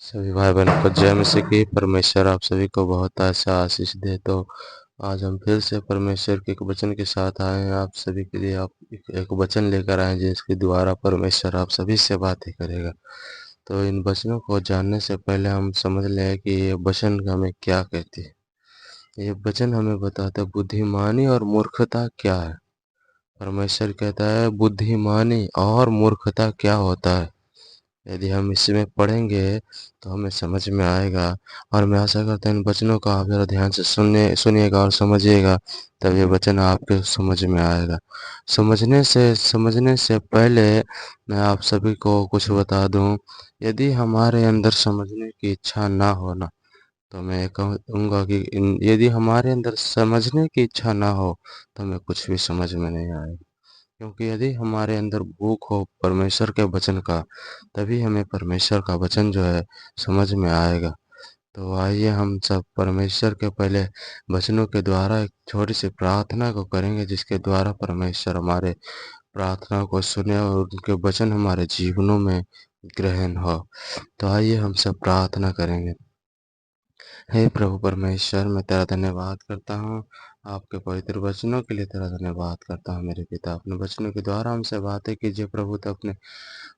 सभी भाई बहनों को जय मसीह की। परमेश्वर आप सभी को बहुत ऐसा आशीष दे। तो आज हम फिर से परमेश्वर के एक वचन के साथ आए हैं आप सभी के लिए। आप एक वचन लेकर आए हैं जिसके द्वारा परमेश्वर आप सभी से बातें करेगा। तो इन वचनों को जानने से पहले हम समझ लें कि ये वचन हमें क्या कहती है। ये वचन हमें बताता है बुद्धिमानी और मूर्खता क्या है। परमेश्वर कहता है बुद्धिमानी और मूर्खता क्या होता है। यदि हम इसमें पढ़ेंगे तो हमें समझ में आएगा। और मैं आशा करता हूँ इन वचनों को आप ज़रा ध्यान से सुनिएगा और समझिएगा, तब ये वचन आपके समझ में आएगा। समझने से पहले मैं आप सभी को कुछ बता दूं। यदि हमारे अंदर समझने की इच्छा ना हो ना, तो मैं कहूँगा कि यदि हमारे अंदर समझने की इच्छा ना हो तो हमें कुछ भी समझ में नहीं आएगा। क्योंकि यदि हमारे अंदर भूख हो परमेश्वर के वचन का, तभी हमें परमेश्वर का वचन जो है समझ में आएगा। तो आइए हम सब परमेश्वर के पहले वचनों के द्वारा एक छोटी सी प्रार्थना को करेंगे, जिसके द्वारा परमेश्वर हमारे प्रार्थना को सुने और उनके वचन हमारे जीवनों में ग्रहण हो। तो आइए हम सब प्रार्थना करेंगे। हे प्रभु परमेश्वर, मैं तेरा धन्यवाद करता हूँ। आपके पवित्र वचनों के लिए तेरा धन्यवाद करता हूँ मेरे पिता। अपने वचनों के द्वारा हमसे बातें कीजिए प्रभु। तो अपने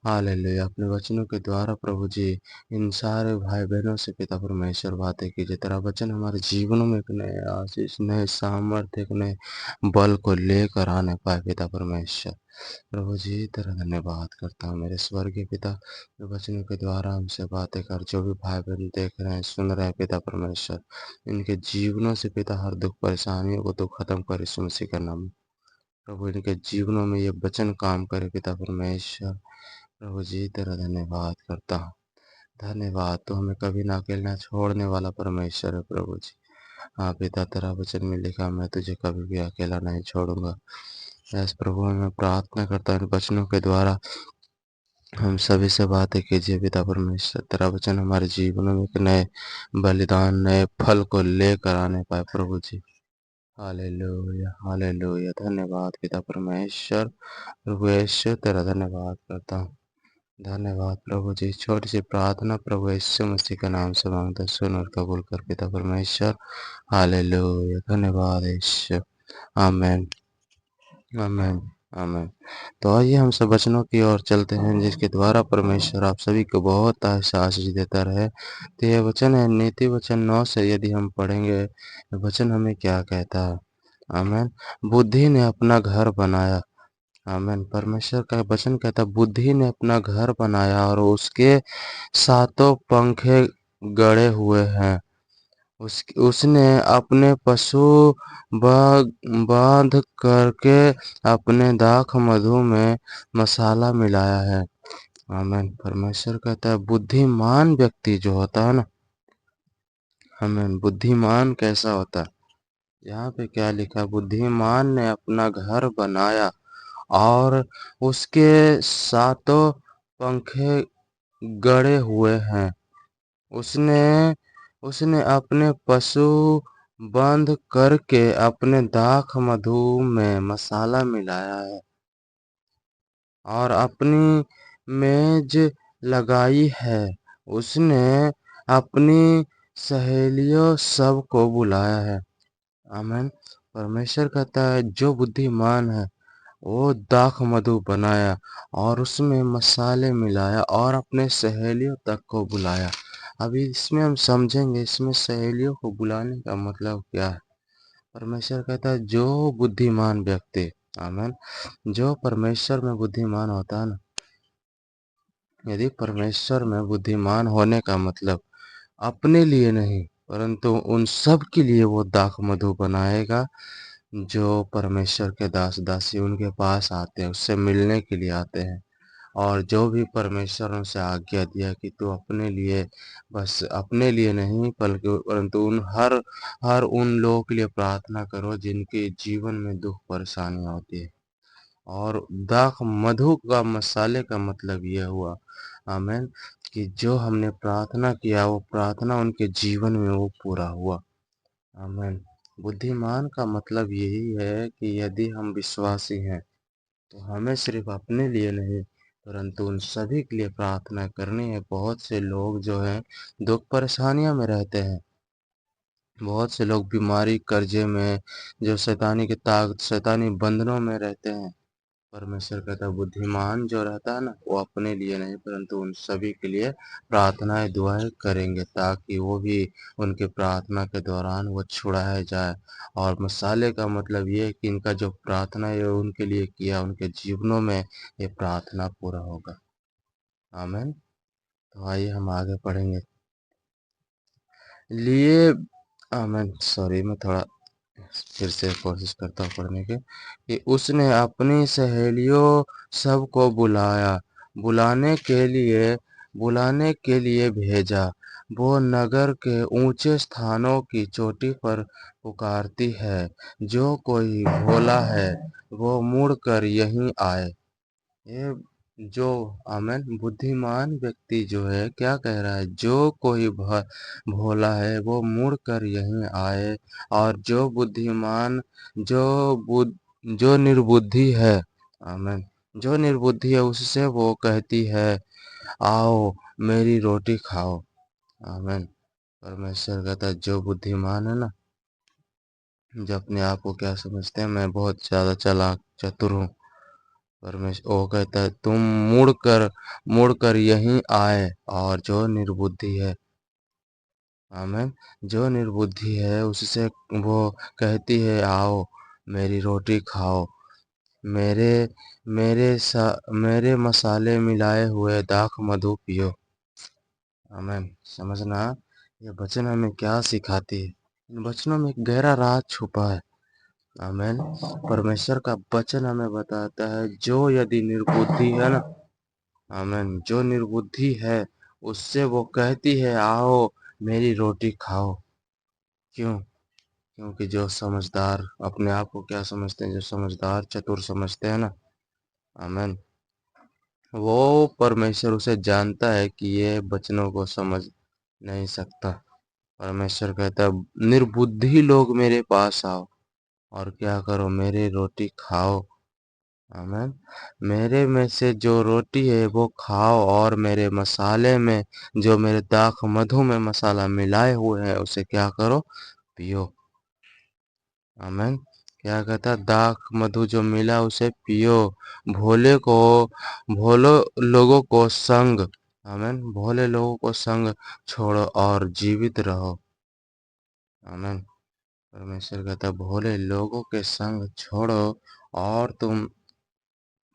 हालेलुया, अपने वचनों के द्वारा प्रभु जी इन सारे भाई बहनों से पिता परमेश्वर बातें कीजिए। तेरा वचन हमारे जीवनों में एक नए आशीष, नए सामर्थ्य, एक नए बल को लेकर आने पाए पिता परमेश्वर। प्रभु जी तेरा धन्यवाद करता हूँ मेरे स्वर्गीय पिता। वचनों के द्वारा हमसे बातें कर, जो भी भाई बहन देख रहे हैं सुन रहे हैं पिता परमेश्वर, इनके जीवनों से पिता हर दुख परेशानियों को तो खत्म कर यीशु मसीह का नाम। प्रभु इनके जीवनों में ये वचन काम करे पिता परमेश्वर। प्रभु जी तेरा धन्यवाद करता हूँ। धन्यवाद, तो हमें कभी ना अकेला छोड़ने वाला परमेश्वर है प्रभु जी। हाँ पिता, तेरा वचन में लिखा, मैं तुझे कभी भी अकेला नहीं छोड़ूंगा। यस प्रभु, मैं प्रार्थना करता हूँ इन वचनों के द्वारा हम सभी से बातें कीजिए पिता परमेश्वर। तेरा वचन हमारे जीवनों में एक नए बलिदान, नए फल को लेकर आने पाए प्रभु जी। Hallelujah hallelujah. धन्यवाद पिता परमेश्वर। प्रभु यीशु तेरा धन्यवाद करता हूँ। धन्यवाद प्रभु जी। छोटी सी प्रार्थना प्रभु यीशु मसीह के नाम से मांगता, सुन और कबूल कर पिता परमेश्वर। हालेलुया। धन्यवाद यीशु। आमेन आमेन आमेन। तो आइए हम सब वचनों की ओर चलते हैं, जिसके द्वारा परमेश्वर आप सभी को बहुत ऐसा आशीष देता रहे। तो यह वचन है नीति वचन 9 से। यदि हम पढ़ेंगे वचन हमें क्या कहता है। आमेन। बुद्धि ने अपना घर बनाया। आमेन। परमेश्वर का वचन कहता है बुद्धि ने अपना घर बनाया और उसके सातों पंखे गड़े हुए हैं। उसने अपने पशु बांध करके अपने दाख मधु में मसाला मिलाया है। आमीन। परमेश्वर कहता है बुद्धिमान व्यक्ति जो होता है ना, आमीन, बुद्धिमान कैसा होता है। यहाँ पे क्या लिखा, बुद्धिमान ने अपना घर बनाया और उसके सातों पंखे गड़े हुए हैं। उसने उसने अपने पशु बंद करके अपने दाख मधु में मसाला मिलाया है और अपनी मेज लगाई है। उसने अपनी सहेलियों सब को बुलाया है। आमीन। परमेश्वर कहता है जो बुद्धिमान है वो दाख मधु बनाया और उसमें मसाले मिलाया और अपने सहेलियों तक को बुलाया। अभी इसमें हम समझेंगे इसमें सहेलियों को बुलाने का मतलब क्या है। परमेश्वर कहता है जो बुद्धिमान व्यक्ति, आमीन, जो परमेश्वर में बुद्धिमान होता है ना, यदि परमेश्वर में बुद्धिमान होने का मतलब अपने लिए नहीं परंतु उन सब के लिए वो दाख मधु बनाएगा जो परमेश्वर के दास दासी उनके पास आते हैं, उससे मिलने के लिए आते हैं। और जो भी परमेश्वर उनसे आज्ञा दिया कि तू अपने लिए, बस अपने लिए नहीं बल्कि परंतु उन हर हर उन लोगों के लिए प्रार्थना करो जिनके जीवन में दुख परेशानी होती है। और दाख मधु का मसाले का मतलब यह हुआ, आमीन, कि जो हमने प्रार्थना किया वो प्रार्थना उनके जीवन में वो पूरा हुआ। आमीन। बुद्धिमान का मतलब यही है कि यदि हम विश्वासी हैं तो हमें सिर्फ अपने लिए नहीं परंतु उन सभी के लिए प्रार्थना करनी है। बहुत से लोग जो हैं दुख परेशानियों में रहते हैं, बहुत से लोग बीमारी कर्जे में, जो शैतानी के ताक शैतानी बंधनों में रहते हैं। परमेश्वर कहता है बुद्धिमान जो रहता है ना, वो अपने लिए नहीं परंतु उन सभी के लिए प्रार्थनाएं दुआएं करेंगे, ताकि वो भी उनके प्रार्थना के दौरान वो छुड़ाया जाए। और मसाले का मतलब ये है कि इनका जो प्रार्थना है उनके लिए किया, उनके जीवनों में ये प्रार्थना पूरा होगा। आमीन। तो आइए हम आगे पढ़ेंगे। लिए आमीन। सॉरी, मैं थोड़ा फिर से कोशिश करता हूँ पढ़ने की। कि उसने अपनी सहेलियों सबको बुलाने के लिए भेजा। वो नगर के ऊंचे स्थानों की चोटी पर पुकारती है, जो कोई भोला है वो मुड़कर यहीं आए। ये जो आमीन, बुद्धिमान व्यक्ति जो है क्या कह रहा है, जो कोई भोला है वो मुड़कर यहीं आए। और जो बुद्धिमान, जो जो निर्बुद्धि है, आमीन, जो निर्बुद्धि है उससे वो कहती है, आओ मेरी रोटी खाओ। आमीन। परमेश्वर कहता है जो बुद्धिमान है ना, जो अपने आप को क्या समझते हैं, मैं बहुत ज्यादा चालाक चतुर हूँ, परमेश्वर वो कहता है तुम मुड़कर यहीं आए। और जो निर्बुद्धि है, आमीन, जो निर्बुद्धि है उससे वो कहती है, आओ मेरी रोटी खाओ, मेरे मेरे मसाले मिलाए हुए दाख मधु पियो। आमीन। समझना, ये वचन हमें क्या सिखाती है। इन वचनों में एक गहरा राज छुपा है। आमीन। परमेश्वर का वचन हमें बताता है जो यदि निर्बुद्धि है ना, आमीन, जो निर्बुद्धि है उससे वो कहती है, आओ मेरी रोटी खाओ। क्यों? क्योंकि जो समझदार अपने आप को क्या समझते हैं, जो समझदार चतुर समझते हैं ना, आमीन, वो परमेश्वर उसे जानता है कि ये वचनों को समझ नहीं सकता। परमेश्वर कहता है निर्बुद्धि लोग मेरे पास आओ और क्या करो, मेरी रोटी खाओ। आमीन। मेरे में से जो रोटी है वो खाओ, और मेरे मसाले में, जो मेरे दाख मधु में मसाला मिलाए हुए हैं, उसे क्या करो, पियो। आमीन। क्या कहता है, दाख मधु जो मिला उसे पियो। भोले को भोलो लोगों को संग, आमीन, भोले लोगों को संग छोड़ो और जीवित रहो। आमीन। परमेश्वर कहता है भोले लोगों के संग छोड़ो और तुम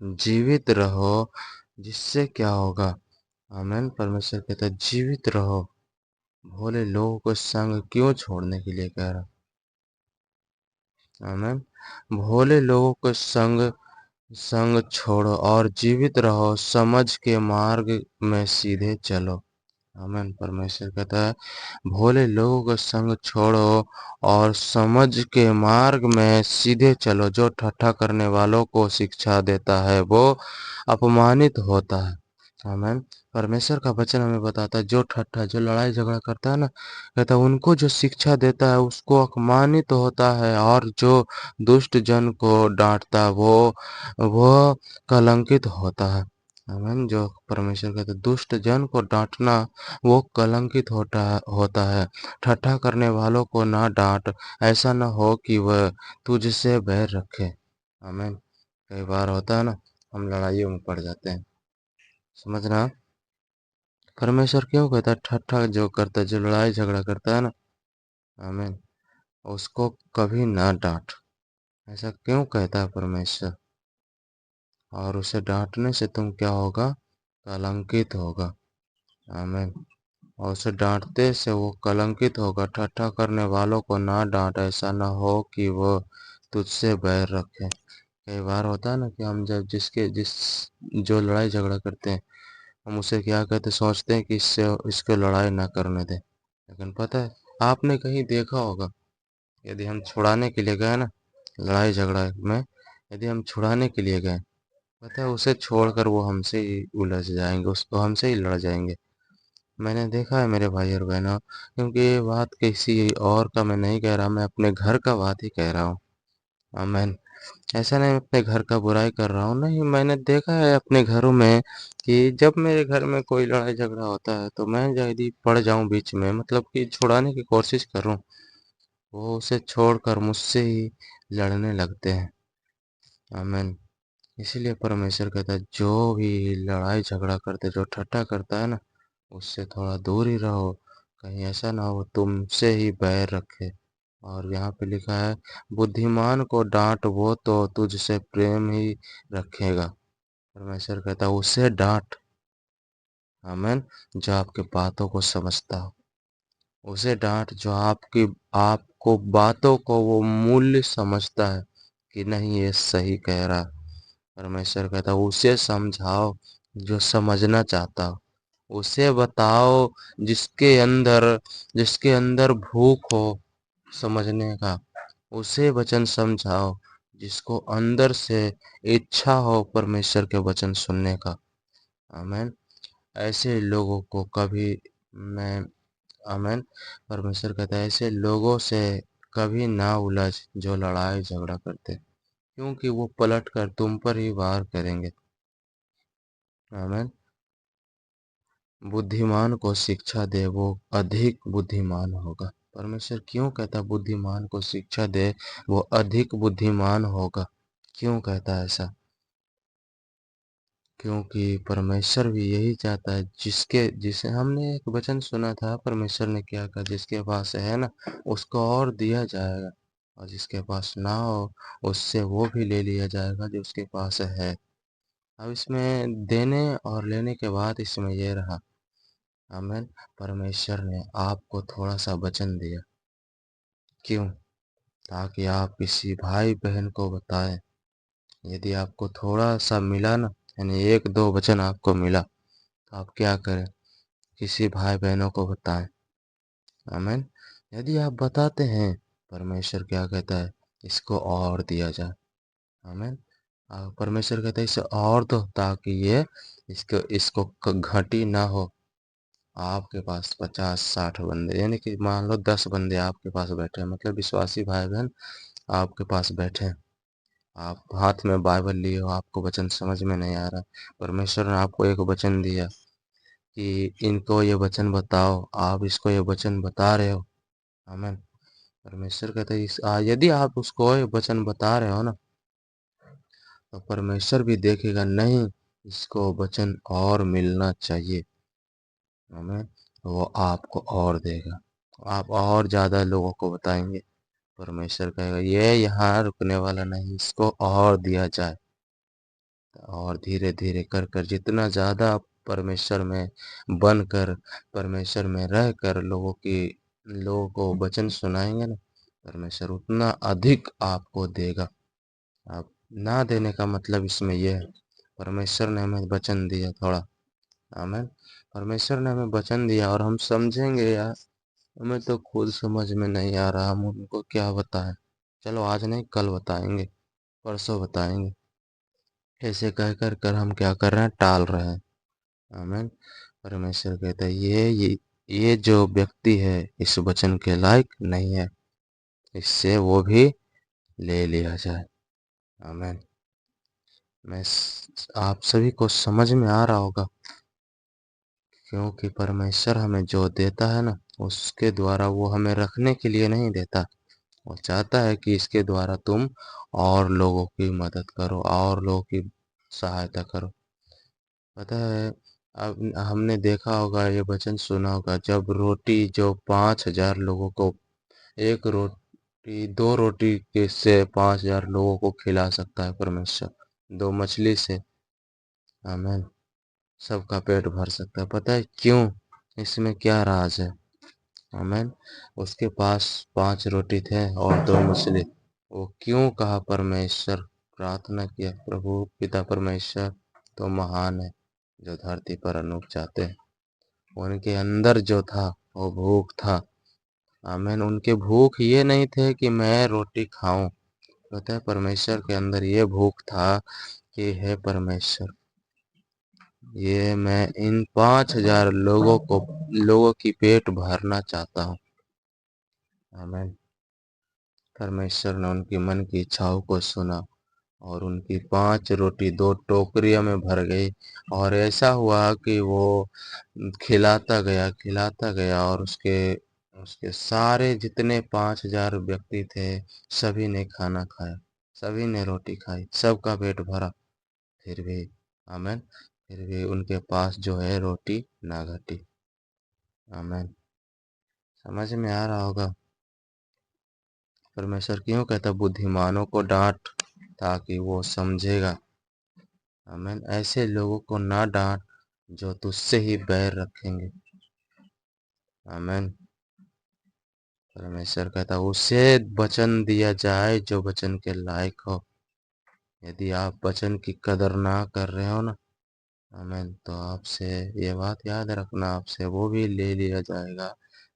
जीवित रहो, जिससे क्या होगा, आमीन। परमेश्वर कहता है जीवित रहो। भोले लोगों को संग क्यों छोड़ने के लिए कह रहा, आमीन। भोले लोगों को संग संग छोड़ो और जीवित रहो, समझ के मार्ग में सीधे चलो। आमीन। परमेश्वर कहता है भोले लोगों का संग छोड़ो और समझ के मार्ग में सीधे चलो। जो ठट्ठा करने वालों को शिक्षा देता है वो अपमानित होता है। आमीन। परमेश्वर का वचन हमें बताता है जो ठट्ठा, जो लड़ाई झगड़ा करता है ना, कहता है उनको जो शिक्षा देता है उसको अपमानित होता है, और जो दुष्ट जन को डांटता है वो कलंकित होता है। आमीन। जो परमेश्वर कहते हैं दुष्ट जन को डांटना वो कलंकित होता है। ठट्ठा करने वालों को ना डांट, ऐसा ना हो कि वह तुझसे बैर रखे। आमीन। कई बार होता है ना, हम लड़ाइयों में पड़ जाते हैं। समझना, परमेश्वर क्यों कहता है ठट्ठा जो करता है, जो लड़ाई झगड़ा करता है ना, आमीन, उसको कभी ना डांट। ऐसा क्यों कहता है परमेश्वर? और उसे डांटने से तुम क्या होगा, कलंकित होगा। आमीन। और उसे डांटते से वो कलंकित होगा। ठट्ठा करने वालों को ना डांट, ऐसा ना हो कि वो तुझसे बैर रखे। कई बार होता है ना कि हम जब जिस जो लड़ाई झगड़ा करते हैं, हम उसे क्या कहते, सोचते हैं कि इसको लड़ाई ना करने दें। लेकिन पता है, आपने कहीं देखा होगा, यदि हम छुड़ाने के लिए गए ना, लड़ाई झगड़ा में यदि हम छुड़ाने के लिए गए, पता है उसे छोड़कर वो हमसे ही उलझ जाएंगे, उसको हमसे ही लड़ जाएंगे। मैंने देखा है मेरे भाई और बहनों, क्योंकि ये बात किसी और का मैं नहीं कह रहा, मैं अपने घर का बात ही कह रहा हूँ। आमीन। ऐसा नहीं मैं अपने घर का बुराई कर रहा हूँ, नहीं मैंने देखा है अपने घरों में कि जब मेरे घर में कोई लड़ाई झगड़ा होता है तो मैं यदि पड़ जाऊँ बीच में, मतलब कि छुड़ाने की कोशिश करूँ, वो उसे छोड़कर मुझसे ही लड़ने लगते हैं। आमीन। इसीलिए परमेश्वर कहता है जो भी लड़ाई झगड़ा करते, जो ठट्ठा करता है ना, उससे थोड़ा दूर ही रहो, कहीं ऐसा ना हो तुमसे ही बैर रखे। और यहाँ पे लिखा है, बुद्धिमान को डांट वो तो तुझसे प्रेम ही रखेगा। परमेश्वर कहता है उसे डांट, आमीन, जो आपके बातों को समझता हो। उसे डांट जो आपकी आपको बातों को वो मूल्य समझता है कि नहीं ये सही कह रहा। परमेश्वर कहता है उसे समझाओ जो समझना चाहता हो। उसे बताओ जिसके अंदर भूख हो समझने का। उसे वचन समझाओ जिसको अंदर से इच्छा हो परमेश्वर के वचन सुनने का। आमीन। ऐसे लोगों को कभी मैं आमीन। परमेश्वर कहता है ऐसे लोगों से कभी ना उलझ जो लड़ाई झगड़ा करते, क्योंकि वो पलट कर तुम पर ही वार करेंगे। आमीन। बुद्धिमान को शिक्षा दे वो अधिक बुद्धिमान होगा। परमेश्वर क्यों कहता है बुद्धिमान को शिक्षा दे वो अधिक बुद्धिमान होगा? क्यों कहता है ऐसा? क्योंकि परमेश्वर भी यही चाहता है, जिसे हमने एक वचन सुना था, परमेश्वर ने क्या कहा, जिसके पास है ना उसको और दिया जाएगा, और जिसके पास ना हो उससे वो भी ले लिया जाएगा जो उसके पास है। अब इसमें देने और लेने के बाद इसमें ये रहा, आमीन, परमेश्वर ने आपको थोड़ा सा वचन दिया। क्यों? ताकि आप किसी भाई बहन को बताएं। यदि आपको थोड़ा सा मिला ना, यानी एक दो वचन आपको मिला, तो आप क्या करें? किसी भाई बहनों को बताएं। आमीन। यदि आप बताते हैं, परमेश्वर क्या कहता है, इसको और दिया जाए। आमीन। परमेश्वर कहता है इसे और दो ताकि ये इसको इसको घटी ना हो। आपके पास 50-60 बंदे, यानी कि मान लो 10 बंदे आपके पास बैठे हैं, मतलब विश्वासी भाई बहन आपके पास बैठे हैं। आप हाथ में बाइबल लिए हो, आपको वचन समझ में नहीं आ रहा, परमेश्वर ने आपको एक वचन दिया कि इनको ये वचन बताओ, आप इसको ये वचन बता रहे हो। आमीन। परमेश्वर कहते हैं यदि आप उसको ये वचन बता रहे हो ना, तो परमेश्वर भी देखेगा नहीं, इसको वचन और मिलना चाहिए। आमीन। वो आपको और देगा, आप और ज़्यादा लोगों को बताएंगे। परमेश्वर कहेगा ये यहाँ रुकने वाला नहीं, इसको और दिया जाए। और धीरे धीरे कर कर जितना ज़्यादा आप परमेश्वर में बनकर, परमेश्वर में रहकर लोगों को वचन सुनाएंगे ना, परमेश्वर उतना अधिक आपको देगा। आप ना देने का मतलब इसमें यह है, परमेश्वर ने हमें वचन दिया थोड़ा, आमीन, परमेश्वर ने हमें वचन दिया और हम समझेंगे यार, हमें तो खुद समझ में नहीं आ रहा, हम उनको क्या बताएं। चलो आज नहीं कल बताएंगे, परसों बताएंगे, ऐसे कह कर कर हम क्या कर रहे हैं, टाल रहे हैं। आमीन। परमेश्वर कहता है ये जो व्यक्ति है इस वचन के लायक नहीं है, इससे वो भी ले लिया जाए। आमीन। आप सभी को समझ में आ रहा होगा, क्योंकि परमेश्वर हमें जो देता है ना, उसके द्वारा वो हमें रखने के लिए नहीं देता, वो चाहता है कि इसके द्वारा तुम और लोगों की मदद करो, और लोगों की सहायता करो। पता है, अब हमने देखा होगा, ये वचन सुना होगा, जब रोटी जो 5,000 लोगों को, एक रोटी 2 रोटी के से 5,000 लोगों को खिला सकता है परमेश्वर, 2 मछली से, आमीन, सबका पेट भर सकता है। पता है क्यों? इसमें क्या राज है? आमीन। उसके पास 5 रोटी थे और 2 मछली, वो क्यों कहा, परमेश्वर प्रार्थना किया, प्रभु पिता परमेश्वर तो महान है जो धरती पर अनूप चाहते हैं। उनके अंदर जो था वो भूख था। आमीन। उनके भूख ये नहीं थे कि मैं रोटी खाऊं, पता है परमेश्वर के अंदर ये भूख था कि हे परमेश्वर, ये मैं इन 5,000 लोगों की पेट भरना चाहता हूँ। आमीन। परमेश्वर ने उनकी मन की इच्छाओं को सुना, और उनकी 5 रोटी 2 टोकरियों में भर गई। और ऐसा हुआ कि वो खिलाता गया और उसके उसके सारे जितने 5,000 व्यक्ति थे, सभी ने खाना खाया, सभी ने रोटी खाई, सबका पेट भरा। फिर भी आमेन, फिर भी उनके पास जो है रोटी ना घटी। आमेन। समझ में आ रहा होगा परमेश्वर क्यों कहता बुद्धिमानों को डांट, ताकि वो समझेगा। आमीन। ऐसे लोगों को ना डांट जो तुझसे ही बैर रखेंगे। आमीन। परमेश्वर कहता उसे वचन दिया जाए जो वचन के लायक हो। यदि आप वचन की कदर ना कर रहे हो ना, आमीन, तो आपसे ये बात याद रखना, आपसे वो भी ले लिया जाएगा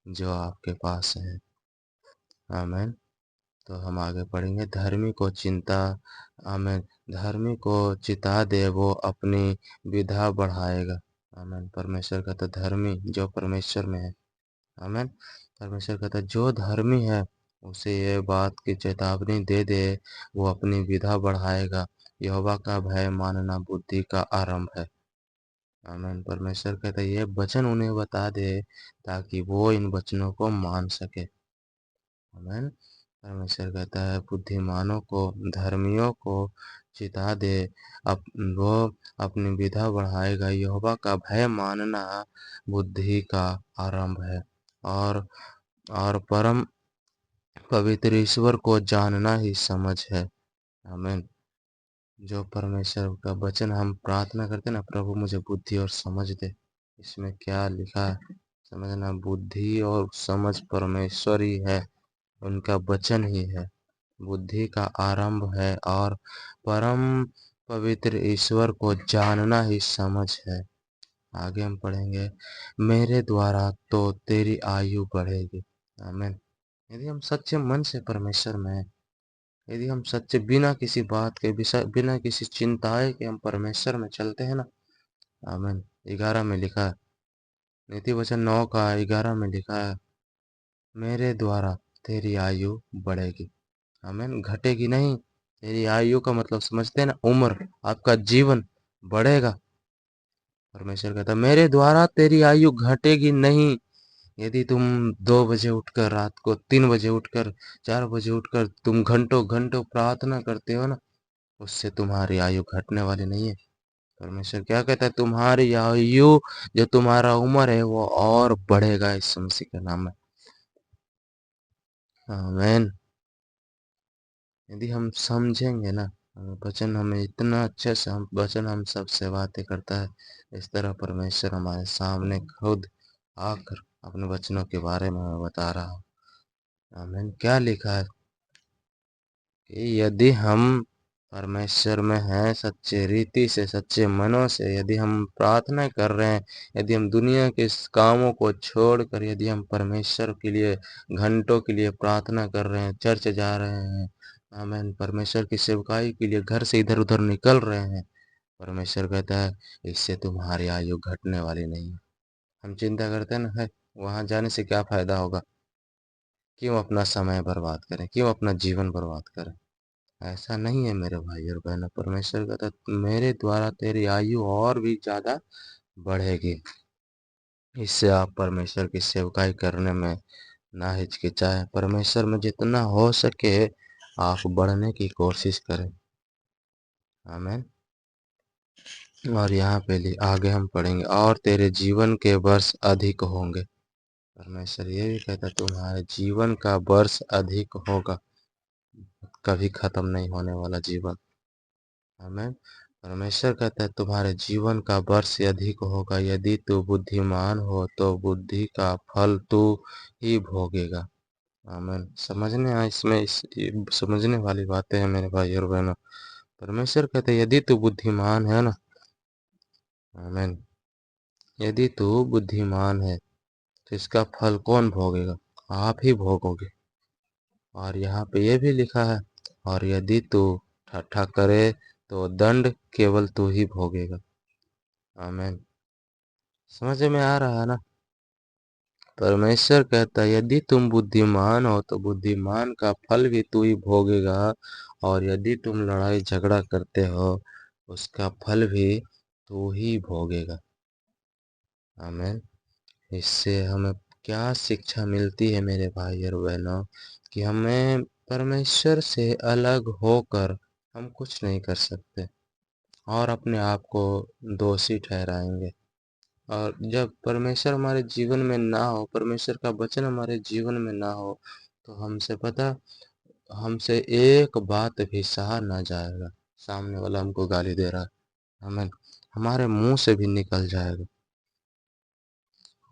जो आपके पास है। आमीन। तो हम आगे पढ़ेंगे। धर्मी को चिंता, आमीन, धर्मी को चिता दे वो अपनी विधा बढ़ाएगा। आमीन। परमेश्वर कहता धर्मी जो परमेश्वर में है, आमीन, परमेश्वर कहता जो धर्मी है उसे ये बात की चेतावनी दे दे, वो अपनी विधा बढ़ाएगा। यहोवा का भय मानना बुद्धि का आरंभ है। आमीन। परमेश्वर कहता ये वचन उन्हें बता दे ताकि वो इन वचनों को मान सके। आमीन। परमेश्वर कहता है बुद्धिमानों को, धर्मियों को चिता दे, वो अपनी विधा बढ़ाएगा। यहोवा का भय मानना बुद्धि का आरंभ है, और परम पवित्र ईश्वर को जानना ही समझ है। आमीन। जो परमेश्वर का वचन हम प्रार्थना करते ना, प्रभु मुझे बुद्धि और समझ दे, इसमें क्या लिखा है समझना। बुद्धि और समझ परमेश्वर ही है, उनका वचन ही है, बुद्धि का आरंभ है, और परम पवित्र ईश्वर को जानना ही समझ है। आगे हम पढ़ेंगे, मेरे द्वारा तो तेरी आयु बढ़ेगी। आमीन। यदि हम सच्चे मन से परमेश्वर में हैं, यदि हम सच्चे बिना किसी बात के विषय, बिना किसी चिंताए के हम परमेश्वर में चलते हैं ना, आमीन। 11 में लिखा है, नीति वचन 9 का 11 में लिखा है, मेरे द्वारा तेरी आयु बढ़ेगी। आमीन। घटेगी नहीं। तेरी आयु का मतलब समझते हैं ना, उम्र, आपका जीवन बढ़ेगा। परमेश्वर कहता मेरे द्वारा तेरी आयु घटेगी नहीं। यदि तुम 2 बजे उठकर, रात को 3 बजे उठकर, 4 बजे उठकर तुम घंटों घंटों प्रार्थना करते हो ना, उससे तुम्हारी आयु घटने वाली नहीं है। परमेश्वर क्या कहता है, तुम्हारी आयु, जो तुम्हारा उम्र है, वो और बढ़ेगा इस मसीह के नाम में। आमीन। यदि हम समझेंगे ना, वचन हमें इतना अच्छे से, हम वचन हम सबसे बातें करता है, इस तरह परमेश्वर हमारे सामने खुद आकर अपने वचनों के बारे में हमें बता रहा है। आमीन। क्या लिखा है कि यदि हम परमेश्वर में हैं, सच्चे रीति से, सच्चे मनों से, यदि हम प्रार्थना कर रहे हैं, यदि हम दुनिया के इस कामों को छोड़कर, यदि हम परमेश्वर के लिए घंटों के लिए प्रार्थना कर रहे हैं, चर्च जा रहे हैं, आमीन, परमेश्वर की सेवकाई के लिए घर से इधर उधर निकल रहे हैं, परमेश्वर कहता है इससे तुम्हारी आयु घटने वाली नहीं है। हम चिंता करते हैं ना, है वहां जाने से क्या फायदा होगा, क्यों अपना समय बर्बाद करें, क्यों अपना जीवन बर्बाद करें। ऐसा नहीं है मेरे भाई और बहनों। परमेश्वर कहता मेरे द्वारा तेरी आयु और भी ज्यादा बढ़ेगी। इससे आप परमेश्वर की सेवकाई करने में ना हिचकिचाए। परमेश्वर में जितना हो सके आप बढ़ने की कोशिश करें। आमीन। और यहाँ पे आगे हम पढ़ेंगे, और तेरे जीवन के वर्ष अधिक होंगे। परमेश्वर ये भी कहता तुम्हारे जीवन का वर्ष अधिक होगा, कभी खत्म नहीं होने वाला जीवन। आमीन। परमेश्वर कहता है तुम्हारे जीवन का वर्ष अधिक होगा। यदि तू बुद्धिमान हो तो बुद्धि का फल तू ही भोगेगा। आमीन। समझने इसमें ये समझने वाली बातें हैं मेरे भाई और बहनों। परमेश्वर कहते हैं यदि तू बुद्धिमान है ना, आमीन, यदि तू बुद्धिमान है तो इसका फल कौन भोगेगा, आप ही भोगोगे। और यहाँ पे ये भी लिखा है, और यदि तू ठट्ठा करे तो दंड केवल तू ही भोगेगा। आमीन। समझ में आ रहा है ना। परमेश्वर कहता है यदि तुम बुद्धिमान हो तो बुद्धिमान का फल भी तू ही भोगेगा, और यदि तुम लड़ाई झगड़ा करते हो उसका फल भी तू ही भोगेगा। आमीन। इससे हमें क्या शिक्षा मिलती है मेरे भाई और बहनों, कि हमें परमेश्वर से अलग होकर हम कुछ नहीं कर सकते और अपने आप को दोषी ठहराएंगे। और जब परमेश्वर हमारे जीवन में ना हो, परमेश्वर का वचन हमारे जीवन में ना हो, तो हमसे एक बात भी सहा ना जाएगा। सामने वाला हमको गाली दे रहा है, हमें हमारे मुंह से भी निकल जाएगा,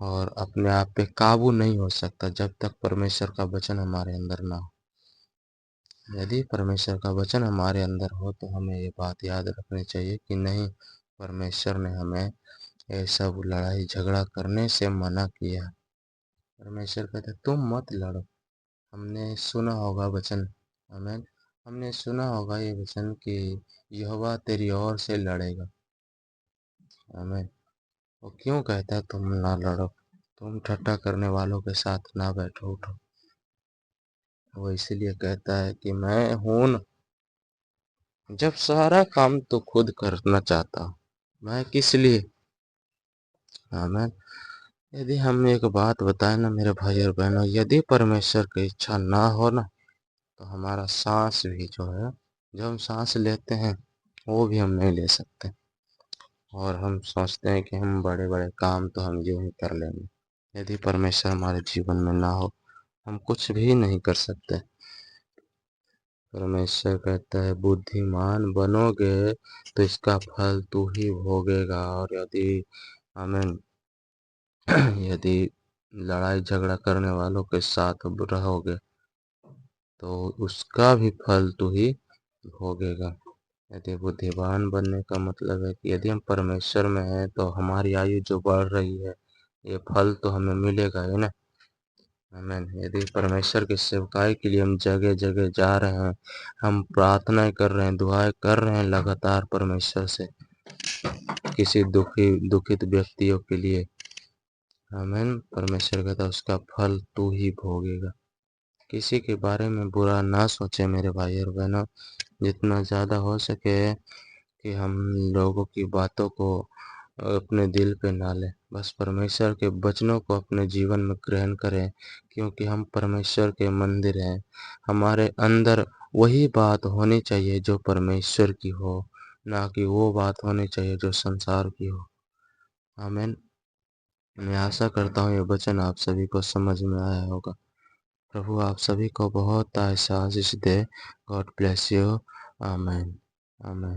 और अपने आप पे काबू नहीं हो सकता जब तक परमेश्वर का वचन हमारे अंदर ना हो। यदि परमेश्वर का वचन हमारे अंदर हो तो हमें ये बात याद रखनी चाहिए कि नहीं, परमेश्वर ने हमें ये सब लड़ाई झगड़ा करने से मना किया। परमेश्वर कहते तुम मत लड़ो। हमने सुना होगा वचन, आमीन, हमने सुना होगा ये वचन कि यहोवा तेरी ओर से लड़ेगा। आमीन। वो क्यों कहता है तुम ना लड़ो, तुम ठट्ठा करने वालों के साथ ना बैठो, उठो। वो इसीलिए कहता है कि मैं हूं न, जब सारा काम तो खुद करना चाहता हूँ, मैं किस लिए। आमीन। यदि हम एक बात बताएं ना मेरे भाई और बहनों, यदि परमेश्वर की इच्छा ना हो ना, तो हमारा सांस भी जो है, जो हम सांस लेते हैं वो भी हम नहीं ले सकते, और हम सोचते हैं कि हम बड़े बड़े काम तो हम यूं ही कर लेंगे। यदि परमेश्वर हमारे जीवन में ना हो हम कुछ भी नहीं कर सकते। परमेश्वर कहता है बुद्धिमान बनोगे तो इसका फल तू ही भोगेगा, और यदि आमीन यदि लड़ाई झगड़ा करने वालों के साथ रहोगे तो उसका भी फल तू ही भोगेगा। यदि बुद्धिमान बनने का मतलब है कि यदि हम परमेश्वर में हैं तो हमारी आयु जो बढ़ रही है, ये फल तो हमें मिलेगा ही ना। आमीन। यदि परमेश्वर की सेवकाई के लिए हम जगह जगह जा रहे हैं, हम प्रार्थनाएं कर रहे हैं, दुआएं कर रहे हैं लगातार परमेश्वर से किसी दुखित व्यक्तियों के लिए, आमीन, परमेश्वर कहता है उसका फल तू ही भोगेगा। किसी के बारे में बुरा ना सोचे मेरे भाई और बहनों, जितना ज़्यादा हो सके कि हम लोगों की बातों को अपने दिल पे ना लें, बस परमेश्वर के वचनों को अपने जीवन में ग्रहण करें, क्योंकि हम परमेश्वर के मंदिर हैं। हमारे अंदर वही बात होनी चाहिए जो परमेश्वर की हो, ना कि वो बात होनी चाहिए जो संसार की हो। आमीन। मैं आशा करता हूँ ये वचन आप सभी को समझ में आया होगा। प्रभु आप सभी को बहुत ऐसा आशीष दे। God bless you. आमीन। आमीन।